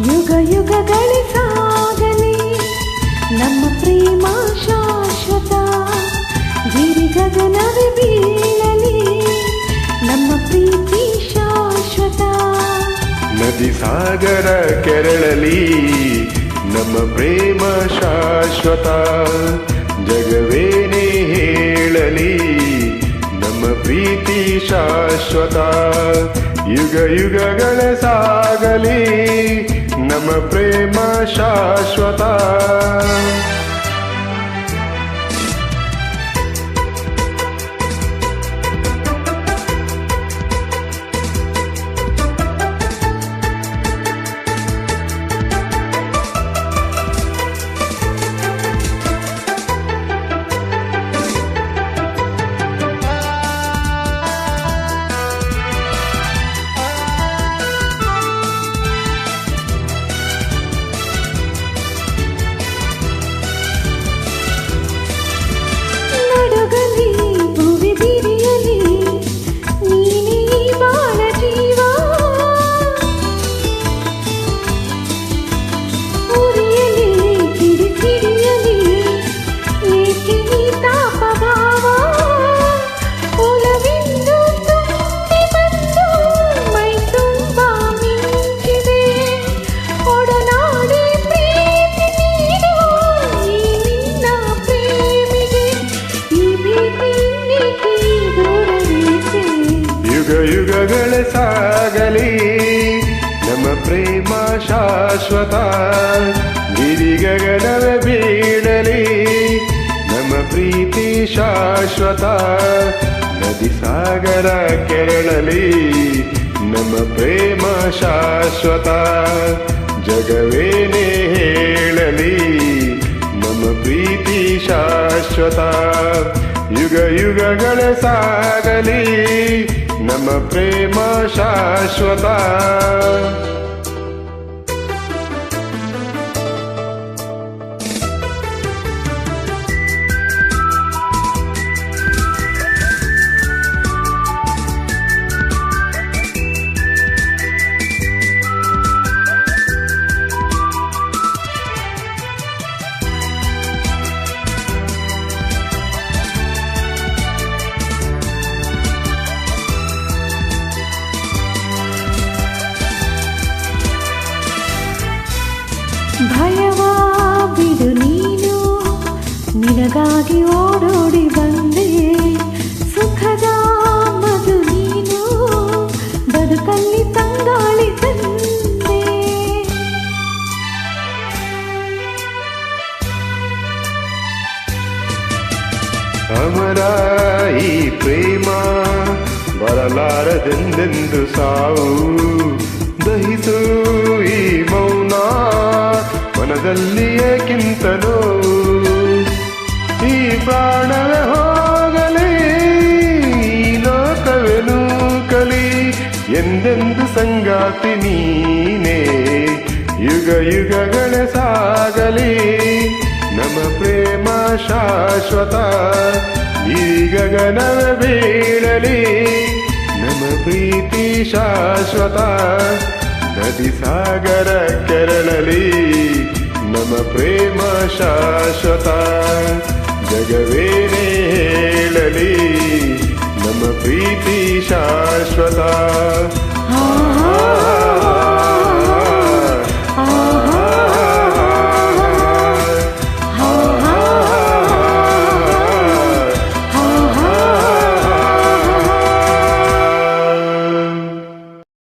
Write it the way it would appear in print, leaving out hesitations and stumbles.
ಯುಗ ಯುಗಗಳೇ ಸಾಗಲಿ ನಮ್ಮ ಪ್ರೇಮ ಶಾಶ್ವತ. ಗಿರಿ ಗಗನವೇ ಬೀಳಲಿ ನಮ್ಮ ಪ್ರೀತಿ ಶಾಶ್ವತ. ನದಿ ಸಾಗರ ಕೆರಳಲಿ ನಮ್ಮ ಪ್ರೇಮ ಶಾಶ್ವತ. ಜಗವೇನೇ ಹೇಳಲಿ ನಮ್ಮ ಪ್ರೀತಿ ಶಾಶ್ವತ. ಯುಗ ಯುಗಗಳ ಸಾಗಲಿ ನಮ್ಮ ಪ್ರೇಮ ಶಾಶ್ವತ. ಯುಗ ಯುಗಗಳ ಸಾಗಲಿ ನಮ್ಮ ಪ್ರೇಮ ಶಾಶ್ವತ. ಗಿರಿ ಗಗನವೇ ಬೀಳಲಿ ನಮ್ಮ ಪ್ರೀತಿ ಶಾಶ್ವತ. ನದಿ ಸಾಗರ ಕೆರಳಲಿ ನಮ್ಮ ಪ್ರೇಮ ಶಾಶ್ವತ. ಜಗವೇನೇ ಹೇಳಲಿ ನಮ್ಮ ಪ್ರೀತಿ ಶಾಶ್ವತ. ಯುಗ ಯುಗಗಳ ಸಾಗಲಿ ನಮ್ಮ ಪ್ರೇಮ ಶಾಶ್ವತ. ಭಯವಾ ಬಿಡು ನೀನು, ನಿನಗಾಗಿ ಓಡೋಡಿ ಬಂದೆ. ಸುಖದ ಮಧು ನೀನು, ಬದುಕಲ್ಲಿ ತಂಗಾಳಿ ತಂದೆ. ಅಮರ ಈ ಪ್ರೇಮ ಬರಲಾರದೆಂದೆಂದು ಸಾವು. ದಹಿಸು ಈ ಮೌನ ಮನದಲ್ಲಿ ಏಕಿಂತಲೋ. ಈ ಪ್ರಾಣವೇ ಹೋಗಲಿ ಲೋಕವೆನು ಕಲಿ ಎಂದೆಂದು ಸಂಗಾತಿ ನೀನೇ. ಯುಗ ಯುಗಗಳ ಸಾಗಲಿ ನಮ್ಮ ಪ್ರೇಮ ಶಾಶ್ವತ. ಈ ಗಗನವೇ ಬೀಳಲಿ ನಮ್ಮ ಪ್ರೀತಿ ಶಾಶ್ವತ. ನದಿ ಸಾಗರ ಕೆರಳಲಿ ನಮ್ಮ ಪ್ರೇಮ ಶಾಶ್ವತ. ಜಗವೇನೇ ಹೇಳಲಿ ನಮ್ಮ ಪ್ರೀತಿ ಶಾಶ್ವತ.